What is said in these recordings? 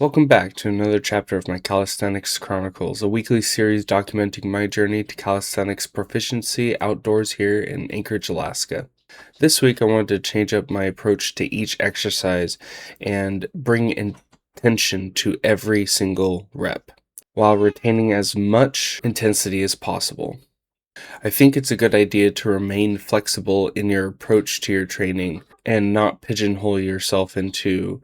Welcome back to another chapter of my Calisthenics Chronicles, a weekly series documenting my journey to calisthenics proficiency outdoors here in Anchorage, Alaska. This week I wanted to change up my approach to each exercise and bring intention to every single rep, while retaining as much intensity as possible. I think it's a good idea to remain flexible in your approach to your training and not pigeonhole yourself into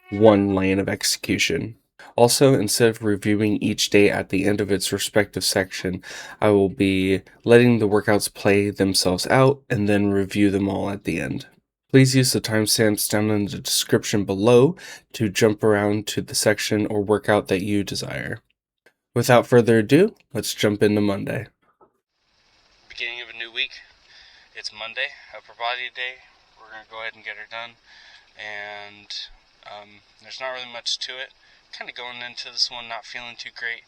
one lane of execution. Also, instead of reviewing each day at the end of its respective section, I will be letting the workouts play themselves out and then review them all at the end. Please use the timestamps down in the description below to jump around to the section or workout that you desire. Without further ado, let's jump into Monday. Beginning of a new week. It's Monday, Upper Body Day. We're going to go ahead and get her done. And there's not really much to it. Kind of going into this one not feeling too great.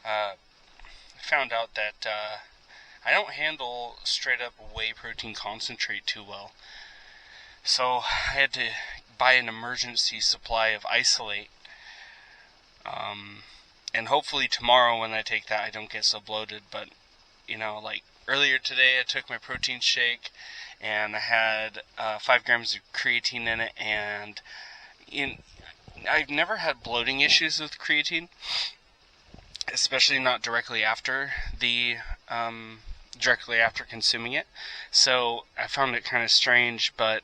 I found out that I don't handle straight up whey protein concentrate too well. So I had to buy an emergency supply of isolate. And hopefully tomorrow when I take that I don't get so bloated. But, like earlier today I took my protein shake and I had 5 grams of creatine in it, and I've never had bloating issues with creatine, especially not directly after consuming it. So I found it kind of strange, but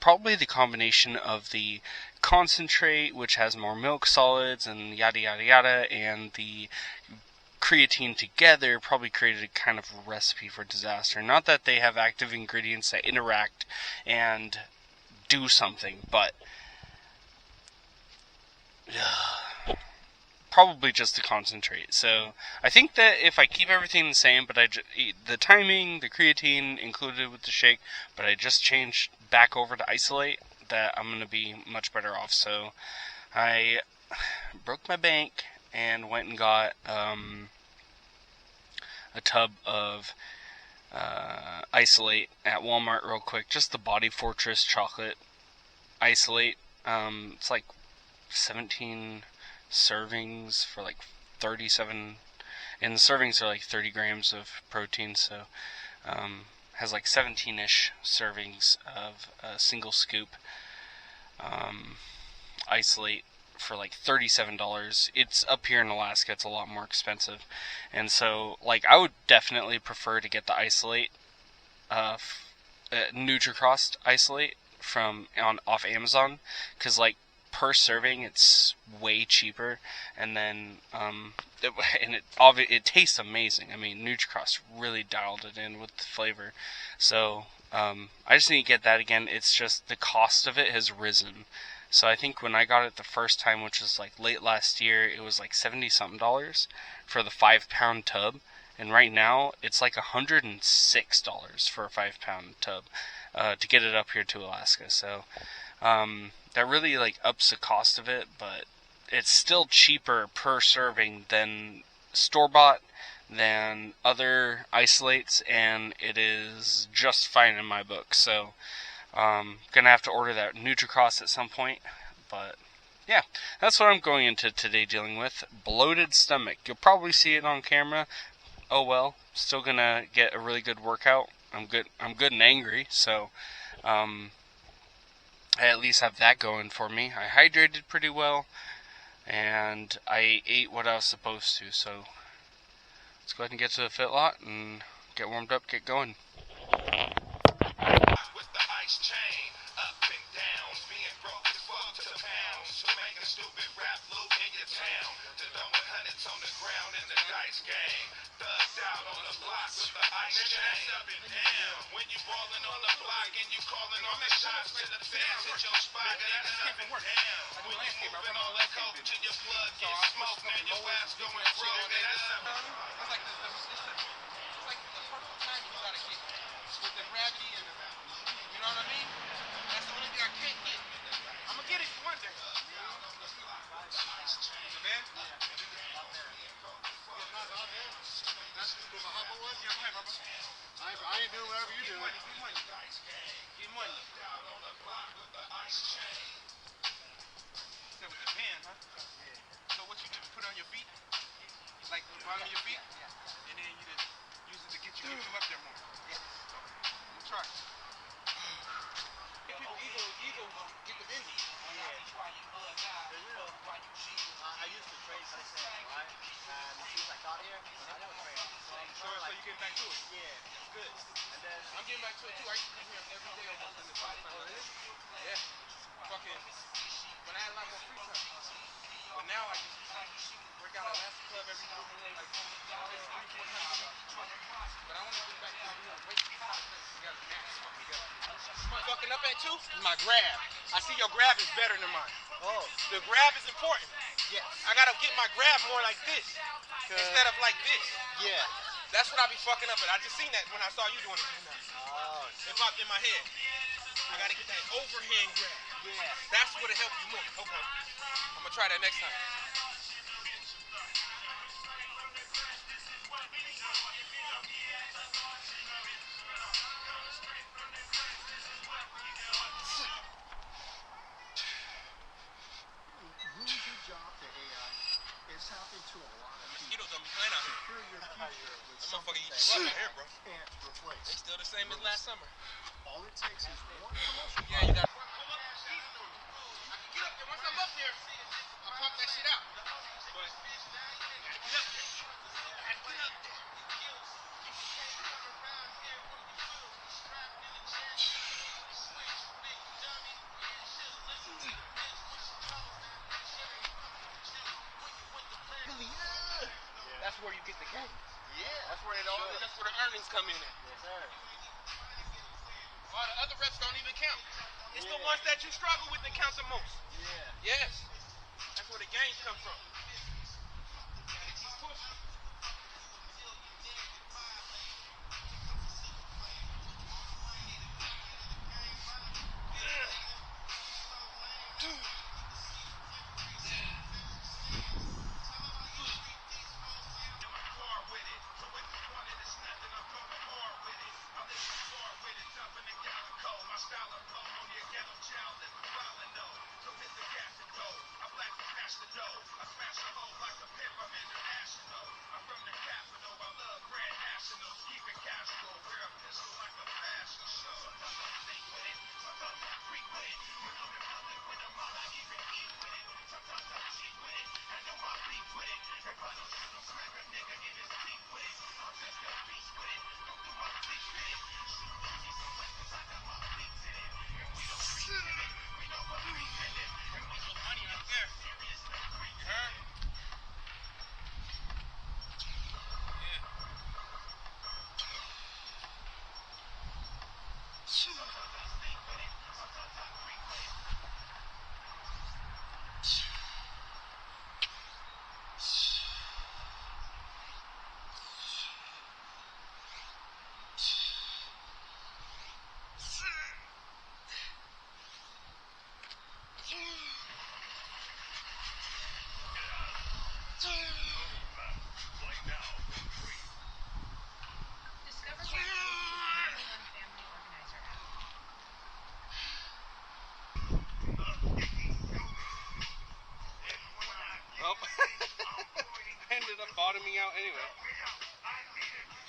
probably the combination of the concentrate, which has more milk solids and yada yada yada, and the creatine together probably created a kind of recipe for disaster. Not that they have active ingredients that interact and do something, but probably just the concentrate. So I think that if I keep everything the same, but the timing, the creatine included with the shake, but I just change back over to isolate, that I'm going to be much better off. So I broke my bank and went and got a tub of isolate at Walmart real quick. Just the Body Fortress chocolate isolate. It's like 17 servings for like 37, and the servings are like 30 grams of protein, so has like 17-ish servings of a single scoop isolate for like $37. It's up here in Alaska, it's a lot more expensive, and so I would definitely prefer to get the isolate NutriCross isolate off Amazon, because per serving it's way cheaper, and then it tastes amazing. I mean, NutriCross really dialed it in with the flavor, so I just need to get that again. It's just the cost of it has risen. So I think when I got it the first time, which was late last year, it was $70-something for the 5-pound tub, and right now it's $106 for a 5-pound tub to get it up here to Alaska. So that really ups the cost of it, but it's still cheaper per serving than store-bought, than other isolates, and it is just fine in my book. So gonna have to order that NutriCross at some point, but yeah, that's what I'm going into today dealing with. Bloated stomach. You'll probably see it on camera. Oh well, still gonna get a really good workout. I'm good and angry, so I at least have that going for me. I hydrated pretty well, and I ate what I was supposed to, so let's go ahead and get to the fit lot and get warmed up, get going. With the ice chain, up and down, being broke as fuck to the pounds, to make a stupid rap loop in your town, to throwing hundreds on the ground in the dice game, thugged out on the block with the ice chain, up and down, when you ballin' on the block and you calling on the shots to the fans, hit your spot, then up and down, when you moving all the coke to your blood get smoked, and your ass going rogue, and that's up. It's like the perfect timing you gotta get with the gravity and you know what I mean? That's the only thing I can't get. I'm gonna get it one day. Man? I ain't doing whatever you doing. Get money. Get money. can, huh? So what you do? Put it on your feet, like the bottom of your feet, and then you just use it to get you up there more. Yeah. Let me try. People ego get the bending. I used to trade calisthenics, right? And since I got here, I never trained. So I'm So sure you like, getting back to it? yeah, it's good. And then, I'm getting back to it too. I used to come here every day almost in the summertime. oh really? Yeah. Fucking. When I had a lot more free time. But now I just work out at Alaska Club every like 3-4 times a week. But I want to get back to doing weight together, max together. Fucking up at two is my grab. I see your grab is better than mine. Oh, The grab is important. yes. I gotta get my grab more like this instead of like this. Yeah. That's what I be fucking up at. I just seen that when I saw you doing it just now. Oh, It popped in my head. I gotta get that overhand grab. yeah. That's what'll help you more. Hold on. I'm gonna try that next time. Lose your job to AI. It's happening to a lot of people. Mosquitoes don't be playing out here. Secure your future with That something motherfucker eat that you up out here, bro. can't replace. They still the same as last summer. All it takes is one promotion. Yeah, you got. I can get up there. Once I'm up there, I'll pump that shit out. But I gotta get up there. I gotta get up there. That's where you get the gains. Yeah. That's where that's where the earnings come in at. Yes, sir. All the other reps don't even count. It's the Yeah. ones that you struggle with that count the most. Yeah. Yes. That's where the gains come from. Keep pushing. Money right there. You heard? Yeah. Discover Gratitude on the One Family Organizer app. Well, ended up bottoming out anyway.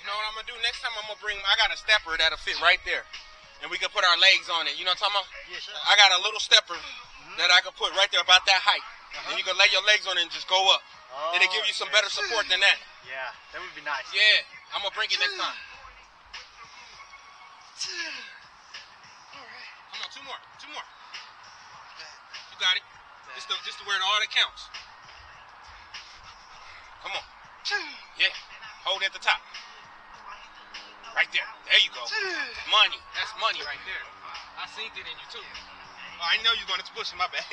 You know what I'm gonna do next time? I got a stepper that'll fit right there, and we can put our legs on it. You know what I'm talking about? Yes, sir. I got a little stepper that I can put right there about that height, and you can lay your legs on it and just go up. Oh, It'll give you some better support than that. Yeah, that would be nice. Yeah, I'm gonna bring it next time. Come on, two more. You got it. Just to where all that counts. Come on. Yeah, hold at the top. Right there. There you go. Money. That's money right there. I seen it in you too. Oh, I know you're going to push my bad.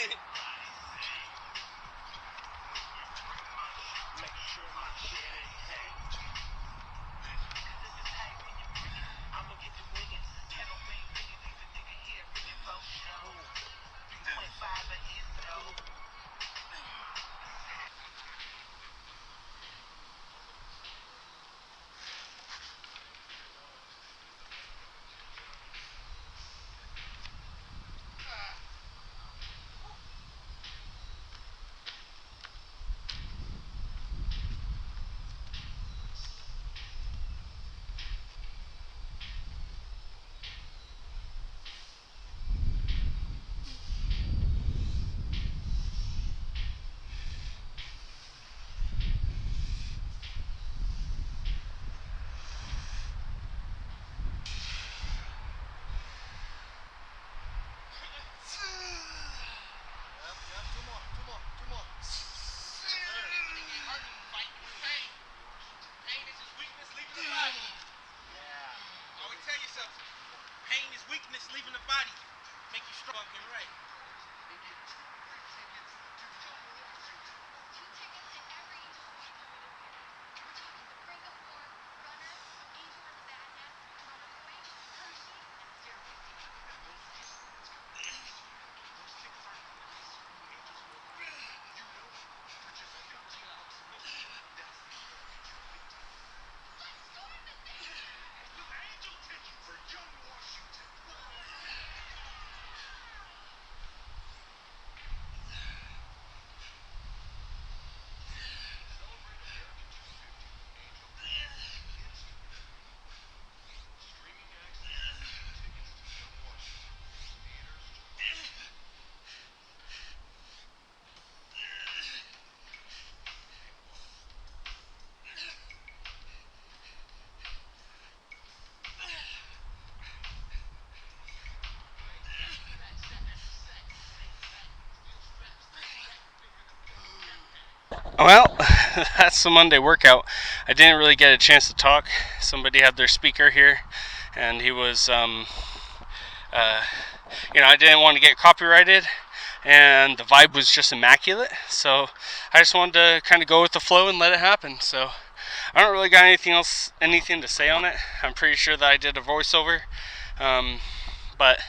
fucking right. Well, that's the Monday workout. I didn't really get a chance to talk. Somebody had their speaker here, and he was, I didn't want to get copyrighted, and the vibe was just immaculate. So I just wanted to kind of go with the flow and let it happen. So I don't really got anything to say on it. I'm pretty sure that I did a voiceover, but.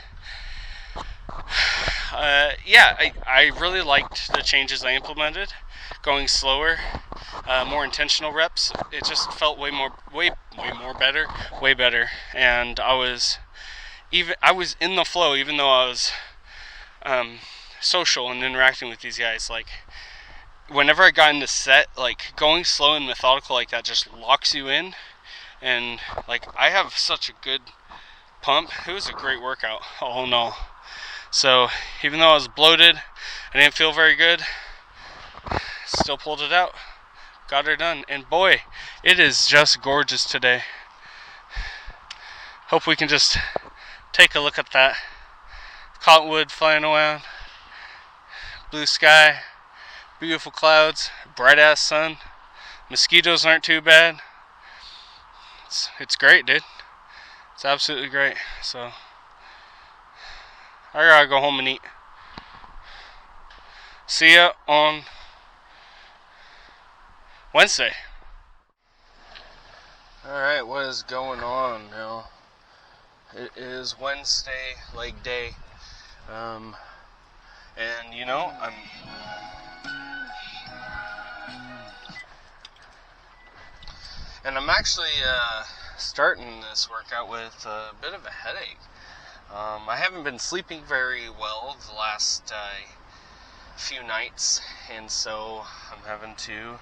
I really liked the changes I implemented. Going slower, more intentional reps. It just felt way better. And I was in the flow, even though I was social and interacting with these guys. Like, whenever I got into set, like, going slow and methodical like that just locks you in. And like, I have such a good pump. It was a great workout, all in all. So even though I was bloated, I didn't feel very good, still pulled it out, got her done, and boy, it is just gorgeous today. Hope we can just take a look at that. Cottonwood flying around, blue sky, beautiful clouds, bright ass sun, mosquitoes aren't too bad. It's great, dude. It's absolutely great. So I gotta go home and eat. See ya on Wednesday. Alright, what is going on now? It is Wednesday, leg day. And I'm actually starting this workout with a bit of a headache. I haven't been sleeping very well the last few nights, and so I'm having to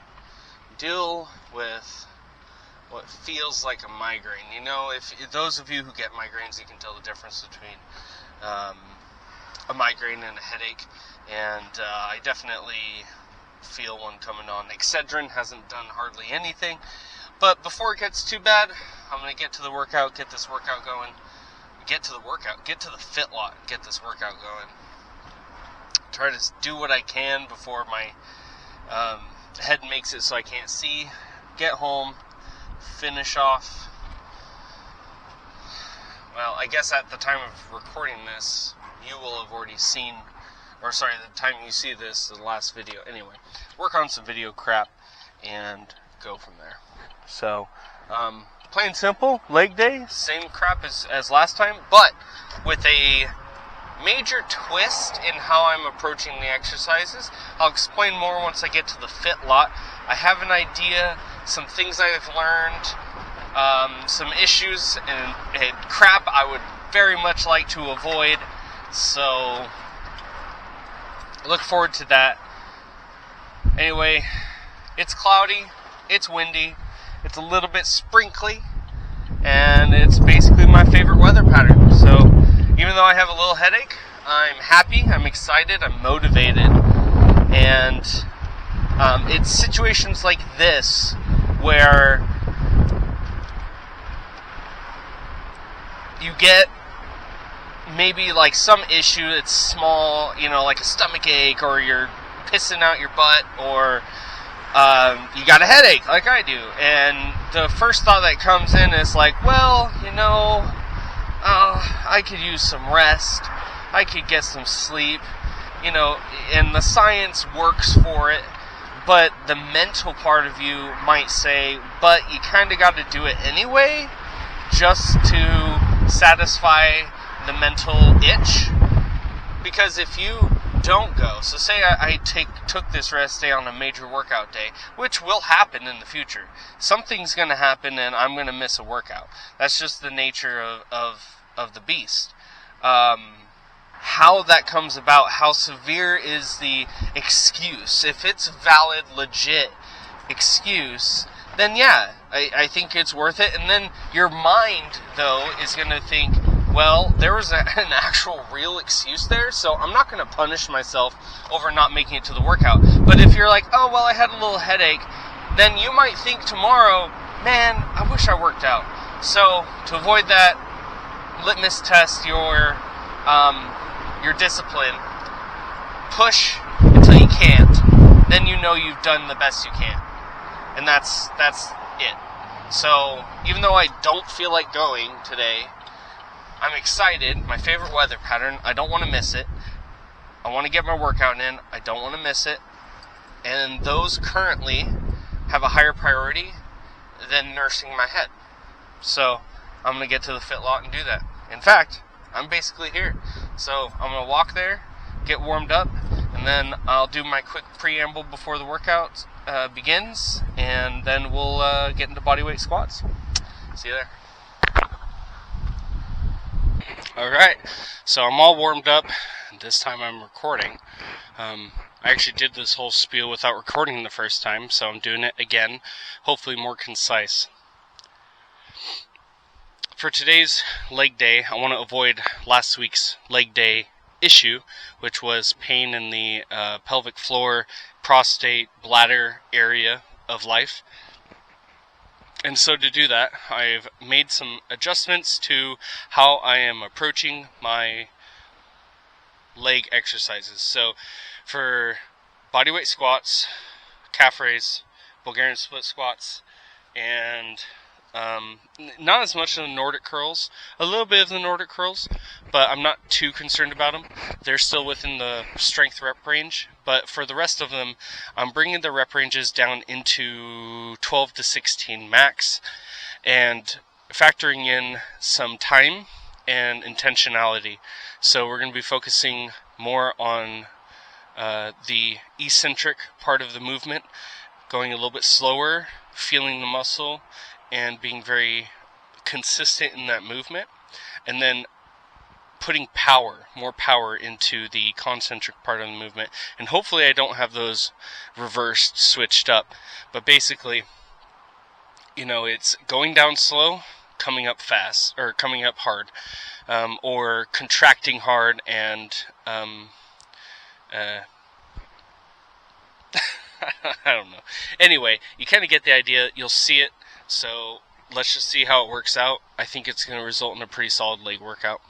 deal with what feels like a migraine. You know, if those of you who get migraines, you can tell the difference between a migraine and a headache, and I definitely feel one coming on. Excedrin hasn't done hardly anything, but before it gets too bad, I'm going to get to the workout, get this workout going. Get to the fit lot, get this workout going. Try to do what I can before my head makes it so I can't see. Get home, finish off. Well, I guess at the time of recording this, you will have already seen, the time you see this, the last video. Anyway, work on some video crap and go from there. So, plain simple, leg day, same crap as last time, but with a major twist in how I'm approaching the exercises. I'll explain more once I get to the fit lot. I have an idea, some things I've learned, some issues and crap I would very much like to avoid, so look forward to that. Anyway, it's cloudy, it's windy, it's a little bit sprinkly, and it's basically my favorite weather pattern. So even though I have a little headache, I'm happy, I'm excited, I'm motivated, and it's situations like this where you get maybe like some issue that's small, like a stomach ache, or you're pissing out your butt, or you got a headache like I do, and the first thought that comes in is like, well, I could use some rest, I could get some sleep, and the science works for it, but the mental part of you might say, but you kind of got to do it anyway, just to satisfy the mental itch. Because if you don't go, so say I took this rest day on a major workout day, which will happen in the future. Something's going to happen and I'm going to miss a workout. That's just the nature of the beast. How that comes about, how severe is the excuse. If it's valid, legit excuse, then yeah, I think it's worth it. And then your mind, though, is going to think, well, there was an actual real excuse there, so I'm not going to punish myself over not making it to the workout. But if you're like, oh, well, I had a little headache, then you might think tomorrow, man, I wish I worked out. So to avoid that, litmus test your discipline. Push until you can't. Then you know you've done the best you can. And that's it. So even though I don't feel like going today, I'm excited. My favorite weather pattern. I don't want to miss it. I want to get my workout in. I don't want to miss it. And those currently have a higher priority than nursing my head. So I'm going to get to the fit lot and do that. In fact, I'm basically here. So I'm going to walk there, get warmed up, and then I'll do my quick preamble before the workout begins, and then we'll get into bodyweight squats. See you there. Alright, so I'm all warmed up. This time I'm recording. I actually did this whole spiel without recording the first time, so I'm doing it again, hopefully more concise. For today's leg day, I want to avoid last week's leg day issue, which was pain in the pelvic floor, prostate, bladder area of life. And so to do that, I've made some adjustments to how I am approaching my leg exercises. So for bodyweight squats, calf raise, Bulgarian split squats, and not as much of the Nordic curls, a little bit of the Nordic curls, but I'm not too concerned about them. They're still within the strength rep range, but for the rest of them, I'm bringing the rep ranges down into 12 to 16 max, and factoring in some time and intentionality. So we're going to be focusing more on the eccentric part of the movement, going a little bit slower, feeling the muscle, and being very consistent in that movement, and then putting more power into the concentric part of the movement. And hopefully I don't have those reversed, switched up, but basically, it's going down slow, coming up fast, or coming up hard, or contracting hard and I don't know. Anyway, you kind of get the idea. You'll see it. So let's just see how it works out. I think it's going to result in a pretty solid leg workout.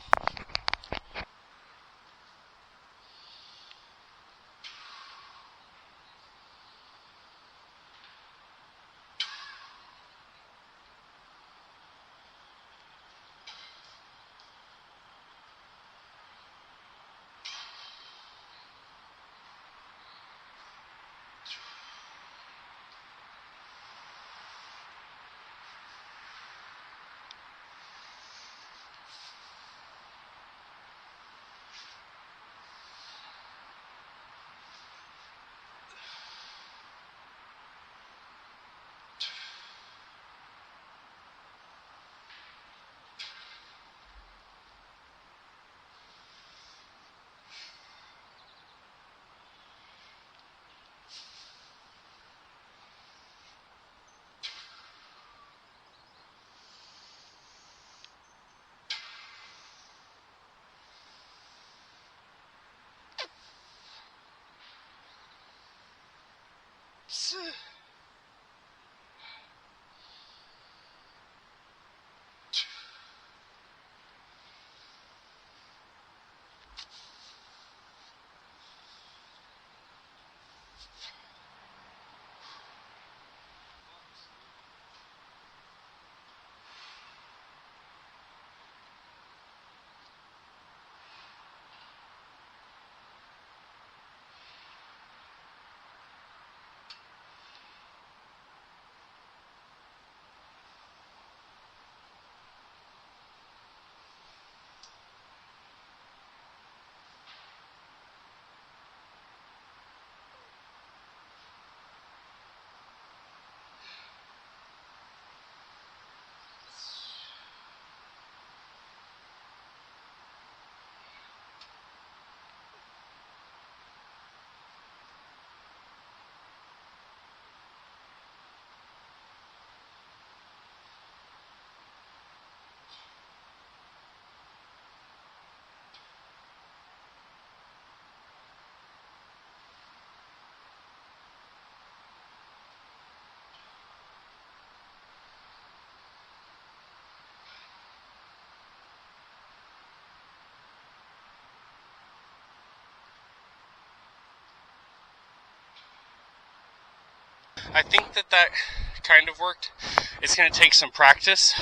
I think that kind of worked. It's going to take some practice.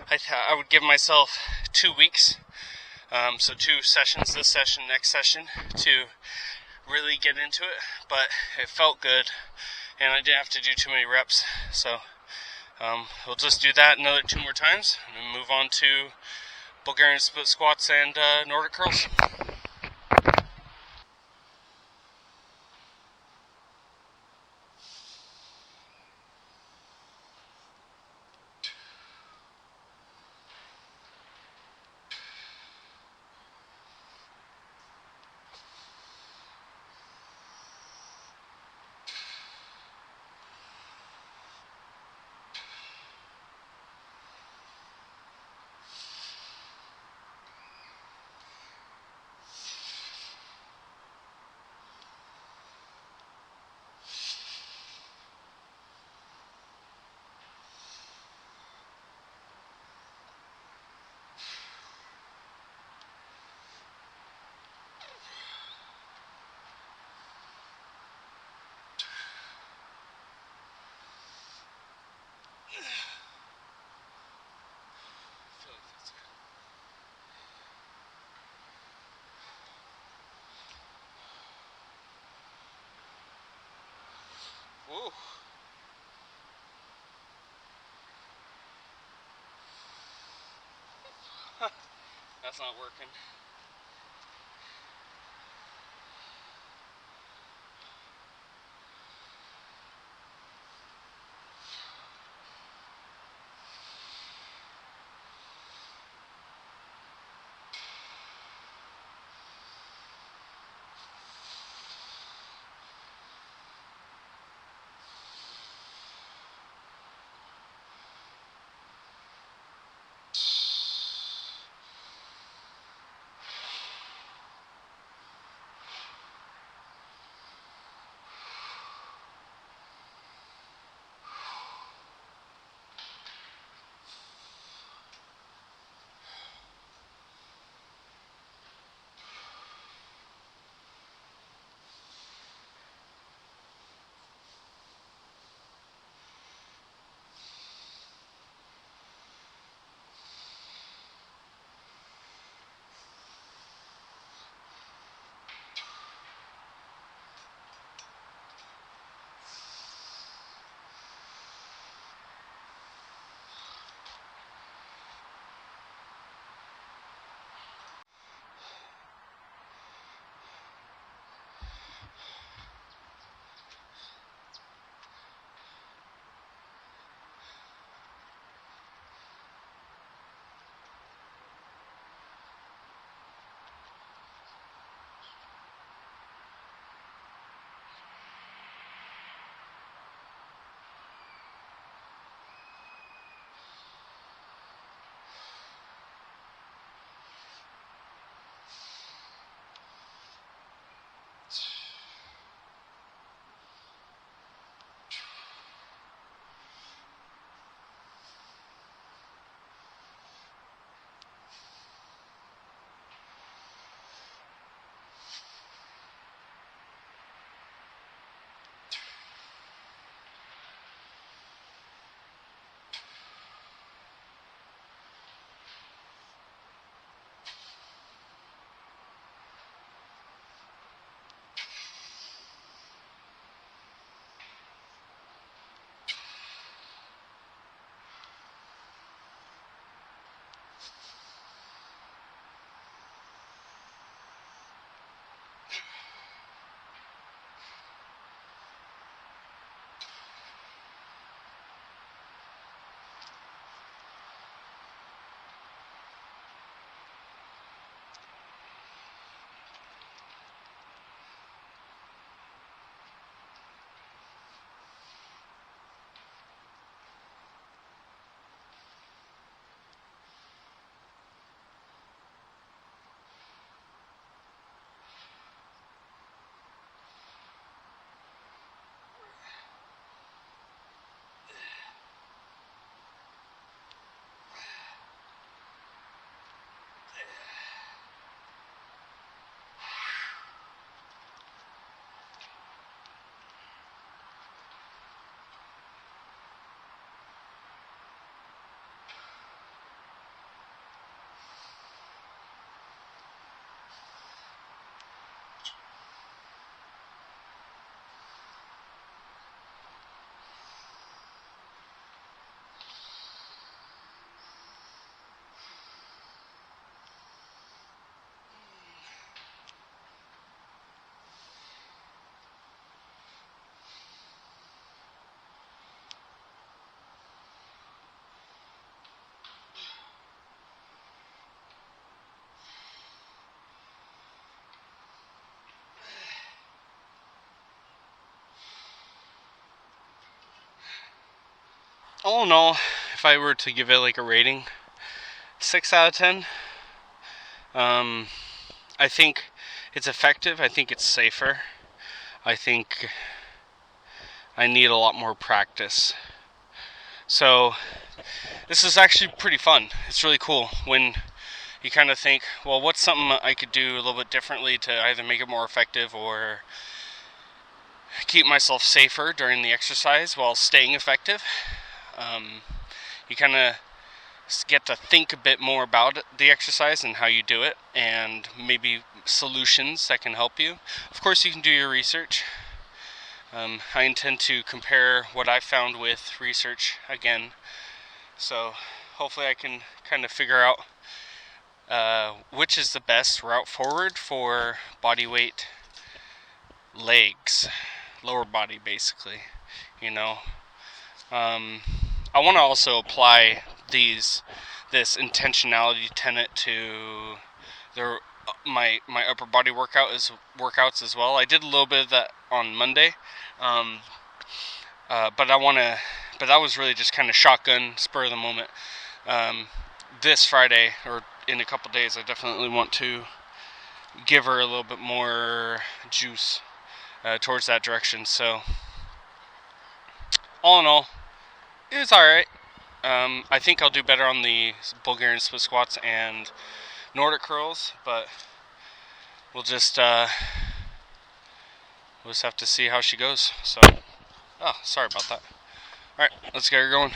I would give myself 2 weeks, so 2 sessions, this session, next session, to really get into it. But it felt good, and I didn't have to do too many reps. So we'll just do that another 2 more times, and then move on to Bulgarian split squats and Nordic curls. Woo. That's not working. all in all, if I were to give it like a rating, 6 out of 10. I think it's effective. I think it's safer. I think I need a lot more practice. So this is actually pretty fun. It's really cool when you kind of think, well, what's something I could do a little bit differently to either make it more effective or keep myself safer during the exercise while staying effective. You kind of get to think a bit more about the exercise and how you do it, and maybe solutions that can help you. Of course, you can do your research. I intend to compare what I found with research again, so hopefully I can kind of figure out which is the best route forward for body weight legs, lower body basically, you know. I want to also apply this intentionality tenet to my upper body workouts as well. I did a little bit of that on Monday, but that was really just kind of shotgun, spur of the moment. This Friday, or in a couple days, I definitely want to give her a little bit more juice towards that direction. So all in all, it was alright. I think I'll do better on the Bulgarian split squats and Nordic curls, but we'll just have to see how she goes. So, oh, sorry about that. Alright, let's get her going.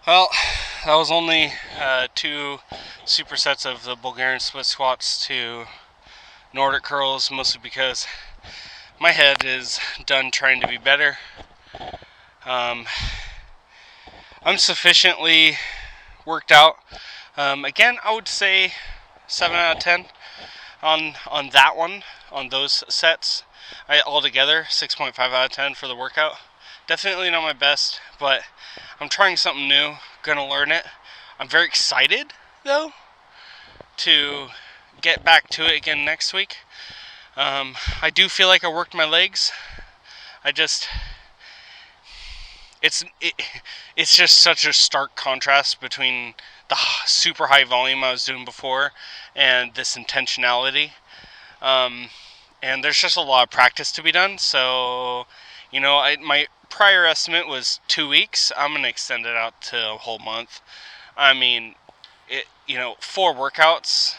Well, that was only 2 supersets of the Bulgarian split squats to Nordic curls, mostly because my head is done trying to be better. I'm sufficiently worked out. Again, I would say 7 out of 10 on that one, on those sets. Altogether, 6.5 out of 10 for the workout. Definitely not my best, but I'm trying something new, gonna learn it. I'm very excited, though, to get back to it again next week. I do feel like I worked my legs. It's just such a stark contrast between the super high volume I was doing before and this intentionality. And there's just a lot of practice to be done. So, my prior estimate was 2 weeks. I'm gonna extend it out to a whole month. I mean, 4 workouts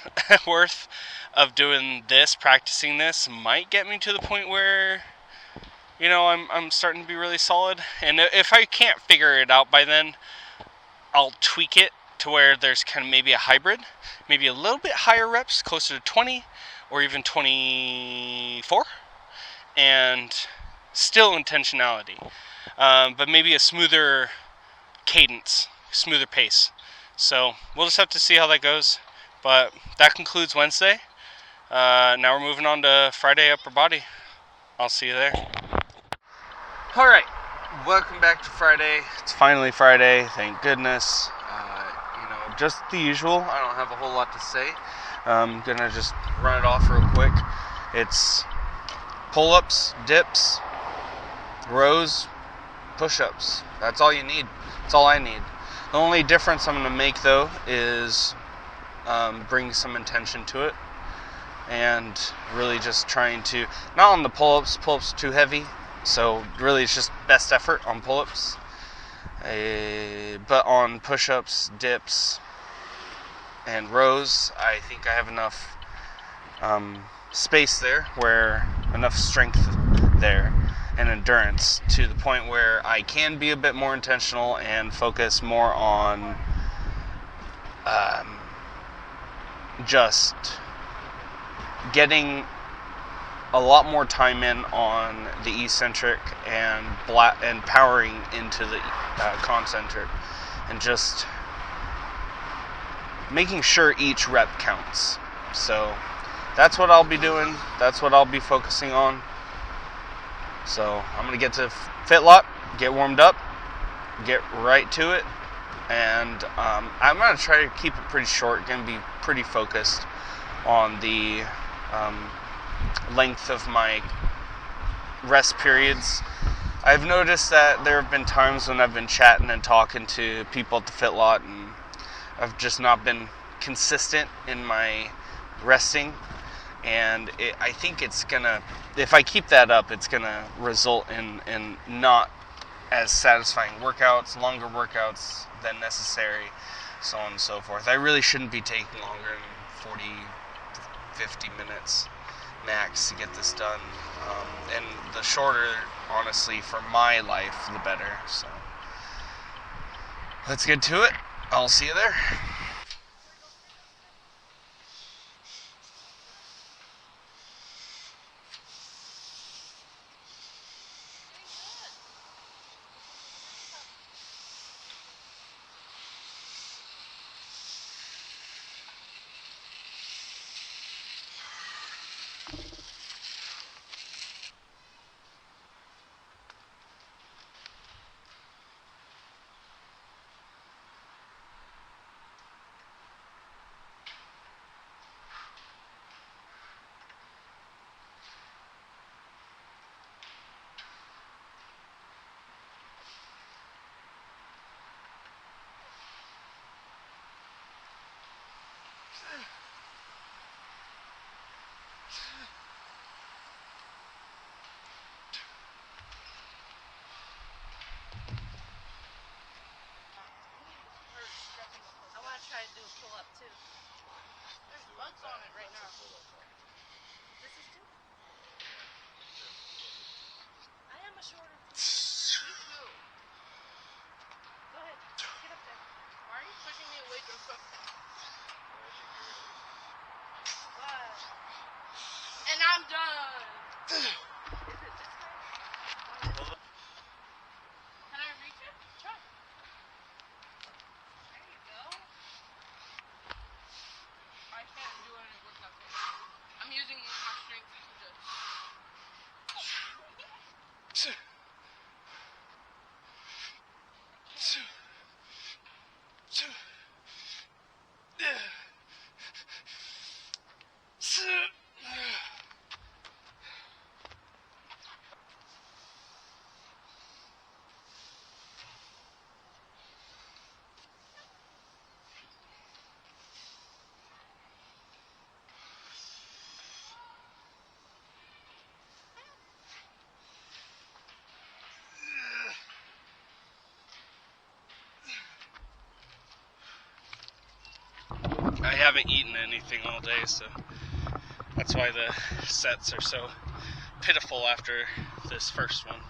worth of doing this, practicing this, might get me to the point where, I'm starting to be really solid. And if I can't figure it out by then, I'll tweak it to where there's kind of maybe a hybrid, maybe a little bit higher reps, closer to 20 or even 24, and still intentionality, but maybe a smoother cadence, smoother pace. So we'll just have to see how that goes. But that concludes Wednesday. Now we're moving on to Friday upper body. I'll see you there. Alright, welcome back to Friday. It's finally Friday, thank goodness. Just the usual. I don't have a whole lot to say. I'm gonna just run it off real quick. It's pull-ups, dips, rows, push-ups. That's all you need. That's all I need. The only difference I'm gonna make, though, is bring some intention to it, and really just trying to, not on the pull-ups are too heavy, so really it's just best effort on pull-ups, but on push-ups, dips, and rows, I think I have enough space there, where enough strength there and endurance to the point where I can be a bit more intentional and focus more on just getting a lot more time in on the eccentric and powering into the concentric, and just making sure each rep counts. So that's what I'll be doing. That's what I'll be focusing on. So I'm going to get to FitLot, get warmed up, get right to it. And I'm going to try to keep it pretty short. Going to be pretty focused on the length of my rest periods. I've noticed that there have been times when I've been chatting and talking to people at the FitLot, and I've just not been consistent in my resting, and I think it's gonna, if I keep that up, it's gonna result in not as satisfying workouts, longer workouts than necessary, so on and so forth. I really shouldn't be taking longer than 40, 50 minutes max to get this done, and the shorter, honestly, for my life, the better. So let's get to it. I'll see you there. I'm done. Is it this way? Can I reach it? Sure. There you go. I can't do any work that way. I'm using my strength to just. I haven't eaten anything all day, so that's why the sets are so pitiful after this first one.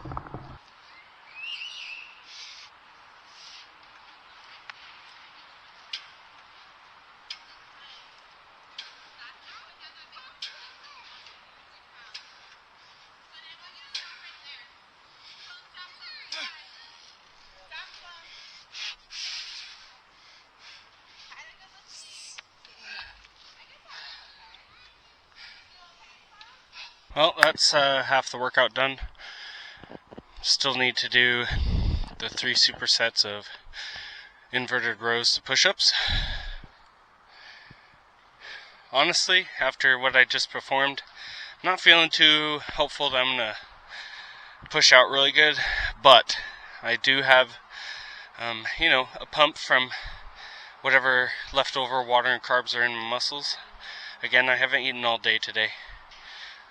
Well, that's half the workout done. Still need to do the 3 supersets of inverted rows to push-ups. Honestly, after what I just performed, I'm not feeling too hopeful that I'm going to push out really good, but I do have, a pump from whatever leftover water and carbs are in my muscles. Again, I haven't eaten all day today.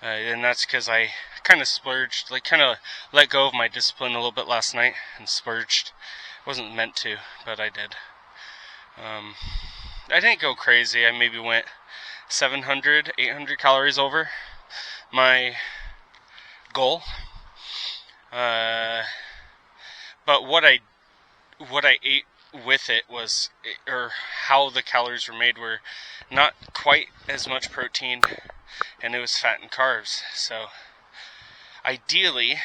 And that's because I kind of splurged, kind of let go of my discipline a little bit last night and splurged. Wasn't meant to, but I did. I didn't go crazy. I maybe went 700, 800 calories over my goal. But what I ate with it was, or how the calories were made, were not quite as much protein, and it was fat and carbs. So ideally,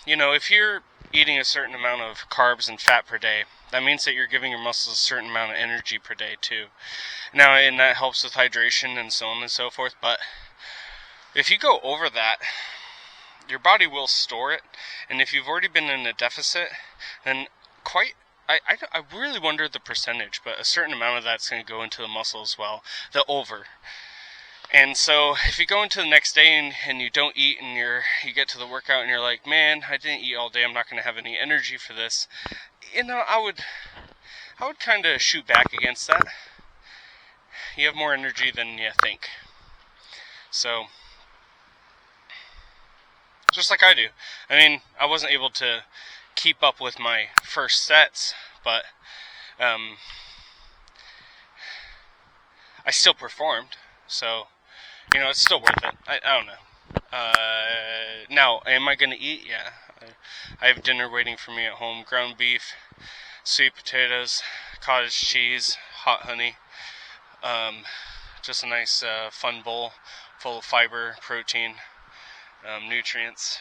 if you're eating a certain amount of carbs and fat per day, that means that you're giving your muscles a certain amount of energy per day too. Now, and that helps with hydration and so on and so forth, but if you go over that, your body will store it, and if you've already been in a deficit, then I really wonder the percentage, but a certain amount of that's going to go into the muscle as well, the over. And so if you go into the next day and you don't eat, and you get to the workout and you're like, man, I didn't eat all day, I'm not going to have any energy for this, I would kind of shoot back against that. You have more energy than you think. So, just like I do. I mean, I wasn't able to keep up with my first sets, but I still performed. So, it's still worth it. I don't know. Now, am I going to eat? Yeah. I have dinner waiting for me at home. Ground beef, sweet potatoes, cottage cheese, hot honey. Just a nice fun bowl full of fiber, protein, nutrients.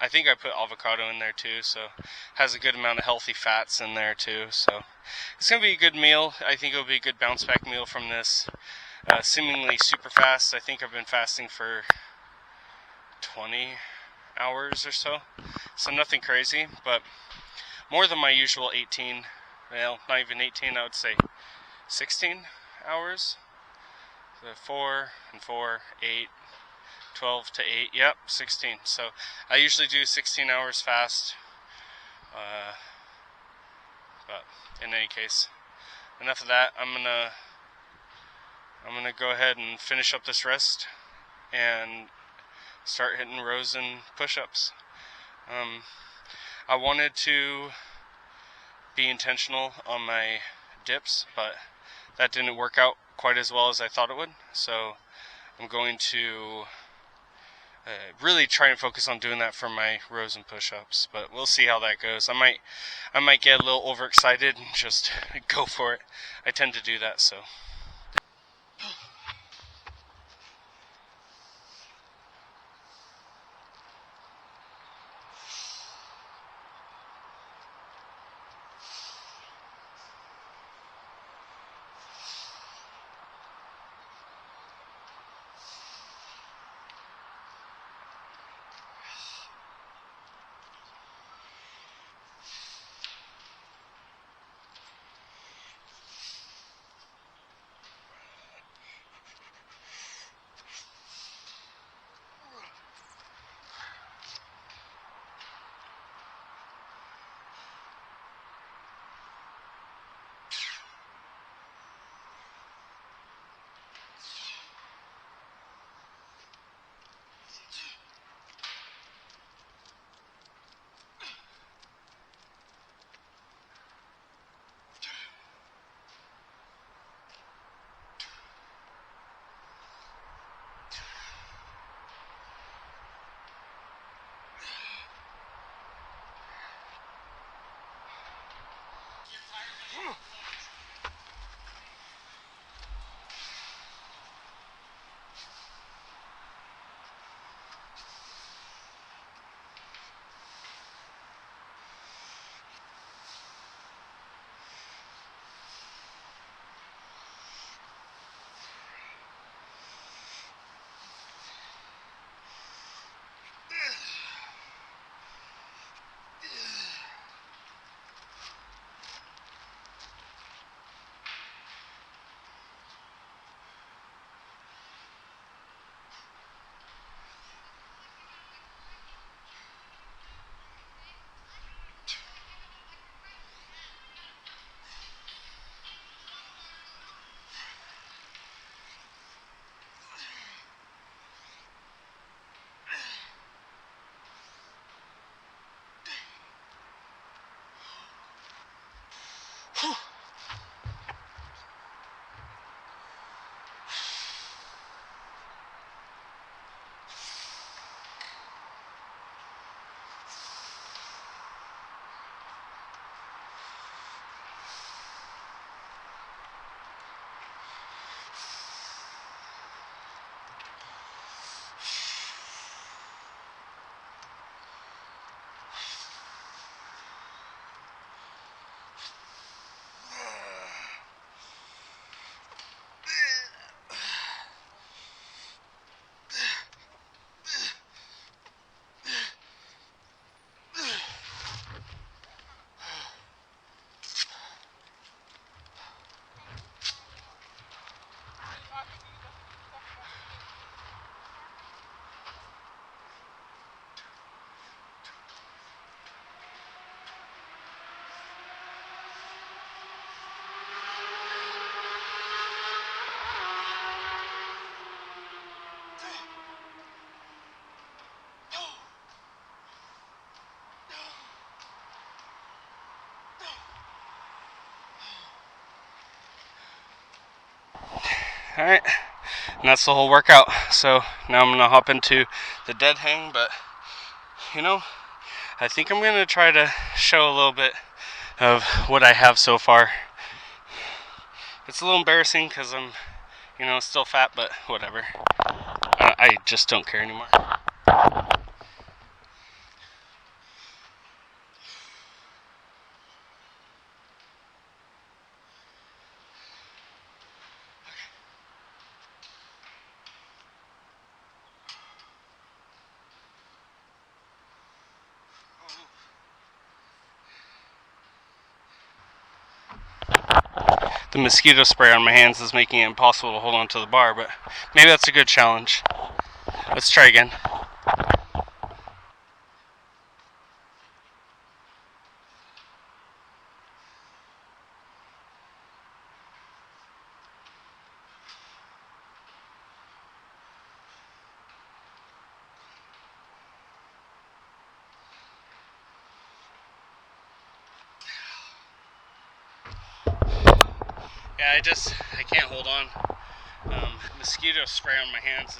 I think I put avocado in there too, so has a good amount of healthy fats in there too. So it's going to be a good meal. I think it'll be a good bounce back meal from this seemingly super fast. I think I've been fasting for 20 hours or so. So nothing crazy, but more than my usual 18, well, not even 18, I would say 16 hours. So 4 and 4, 8, 12 to 8, yep, 16. So I usually do 16 hours fast. But in any case, enough of that. I'm gonna go ahead and finish up this rest and start hitting rows and push-ups. I wanted to be intentional on my dips, but that didn't work out quite as well as I thought it would. So I'm going to really try and focus on doing that for my rows and push-ups, but we'll see how that goes. I might get a little overexcited and just go for it. I tend to do that, so. Alright, and that's the whole workout. So now I'm gonna hop into the dead hang, but I think I'm gonna try to show a little bit of what I have so far. It's a little embarrassing because I'm, still fat, but whatever. I just don't care anymore. The mosquito spray on my hands is making it impossible to hold on to the bar, but maybe that's a good challenge. Let's try again. Yeah, I can't hold on. Mosquito spray on my hands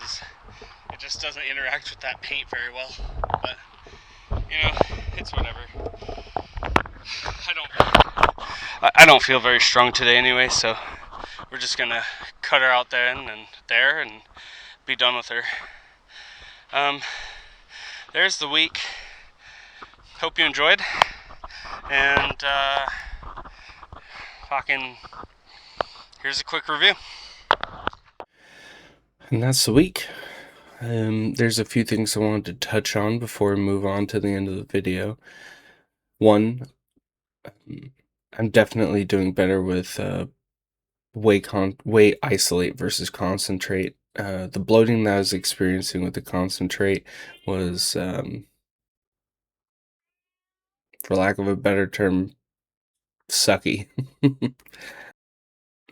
it just doesn't interact with that paint very well. But, it's whatever. I don't feel very strong today anyway, so we're just gonna cut her out there and be done with her. There's the week. Hope you enjoyed. And, here's a quick review. And that's the week. There's a few things I wanted to touch on before we move on to the end of the video. One, I'm definitely doing better with whey isolate versus concentrate. The bloating that I was experiencing with the concentrate was, for lack of a better term, sucky.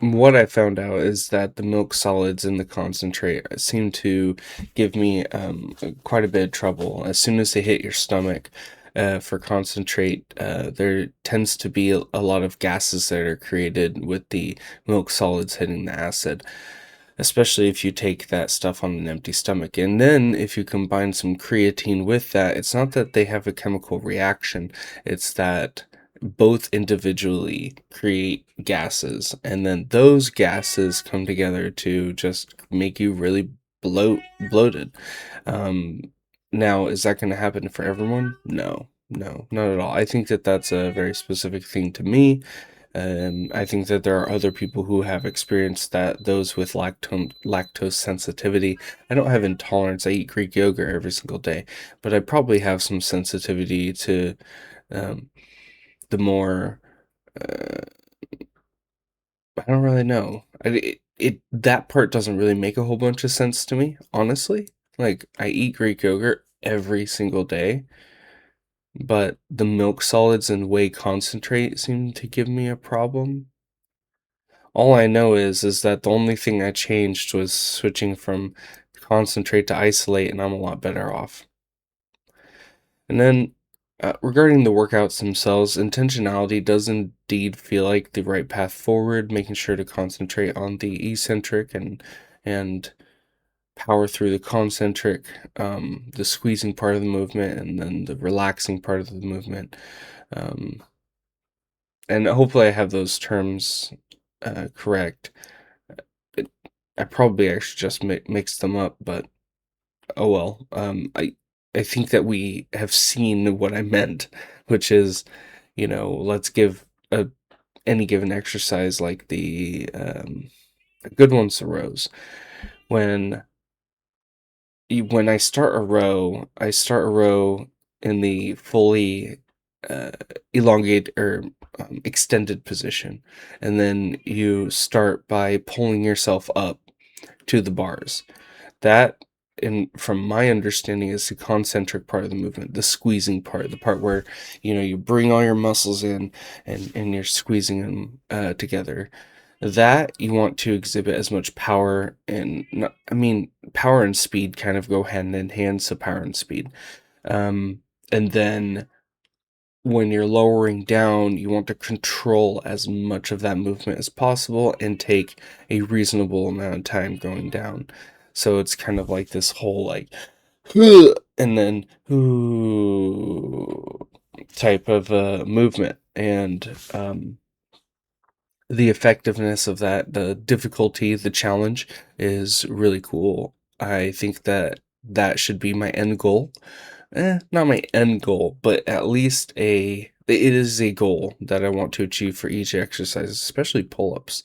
What I found out is that the milk solids in the concentrate seem to give me quite a bit of trouble. As soon as they hit your stomach, for concentrate, there tends to be a lot of gases that are created with the milk solids hitting the acid, especially if you take that stuff on an empty stomach. And then if you combine some creatine with that, it's not that they have a chemical reaction, it's that both individually create gases, and then those gases come together to just make you really bloated. Now, is that going to happen for everyone? No, not at all. I think that that's a very specific thing to me. I think that there are other people who have experienced that, those with lactose sensitivity. I don't have intolerance. I eat Greek yogurt every single day, but I probably have some sensitivity to the more, I don't really know. That part doesn't really make a whole bunch of sense to me, honestly. Like, I eat Greek yogurt every single day, but the milk solids and whey concentrate seem to give me a problem. All I know is that the only thing I changed was switching from concentrate to isolate, and I'm a lot better off. And then, regarding the workouts themselves, intentionality does indeed feel like the right path forward, making sure to concentrate on the eccentric and power through the concentric, the squeezing part of the movement, and then the relaxing part of the movement. And hopefully I have those terms correct. I probably actually just mixed them up, but oh well. I think that we have seen what I meant, which is, let's give any given exercise like the a good one's the rows. When I start a row in the fully elongate or extended position, and then you start by pulling yourself up to the bars. That, from my understanding, is the concentric part of the movement, the squeezing part, the part where you bring all your muscles in and you're squeezing them together. That you want to exhibit as much power and power and speed kind of go hand in hand, so power and speed. And then when you're lowering down, you want to control as much of that movement as possible and take a reasonable amount of time going down. So it's kind of like this whole like and then type of movement, and the effectiveness of that, the difficulty, the challenge is really cool. I think that should be my end goal. Not my end goal, but at least it is a goal that I want to achieve for each exercise, especially pull-ups.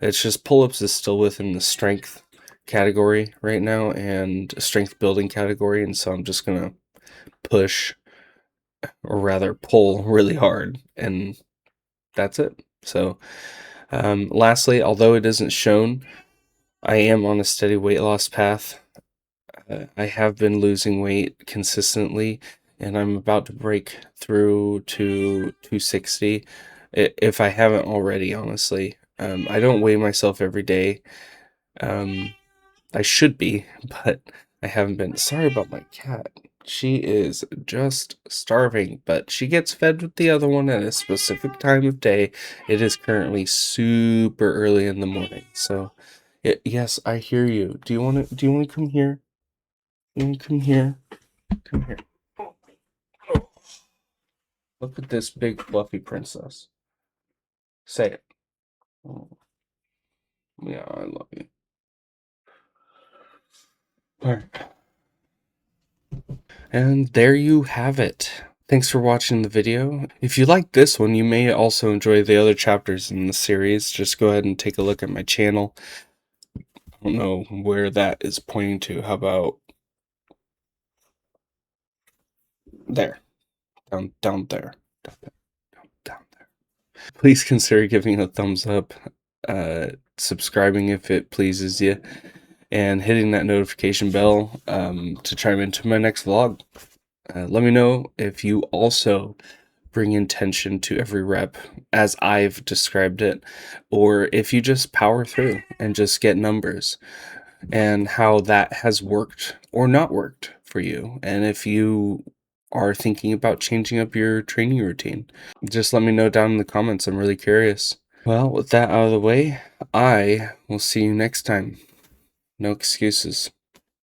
It's just pull-ups is still within the strength category right now and strength building category, and so I'm just gonna push, or rather pull really hard, and that's it. So lastly, although it isn't shown, I am on a steady weight loss path. I have been losing weight consistently, and I'm about to break through to 260, if I haven't already, honestly. I don't weigh myself every day. I should be, but I haven't been. Sorry about my cat. She is just starving, but she gets fed with the other one at a specific time of day. It is currently super early in the morning, so yes, I hear you. Do you want to come here? Come here. Come here. Look at this big fluffy princess. Say it. Oh, yeah, I love you. Alright. And there you have it. Thanks for watching the video. If you like this one, you may also enjoy the other chapters in the series. Just go ahead and take a look at my channel. I don't know where that is pointing to. How about there? Down there. Down there. Please consider giving a thumbs up, subscribing if it pleases you, and hitting that notification bell to chime into my next vlog. Let me know if you also bring intention to every rep as I've described it, or if you just power through and just get numbers, and how that has worked or not worked for you, and if you are thinking about changing up your training routine. Just let me know down in the comments. I'm really curious. Well, with that out of the way, I will see you next time. No excuses.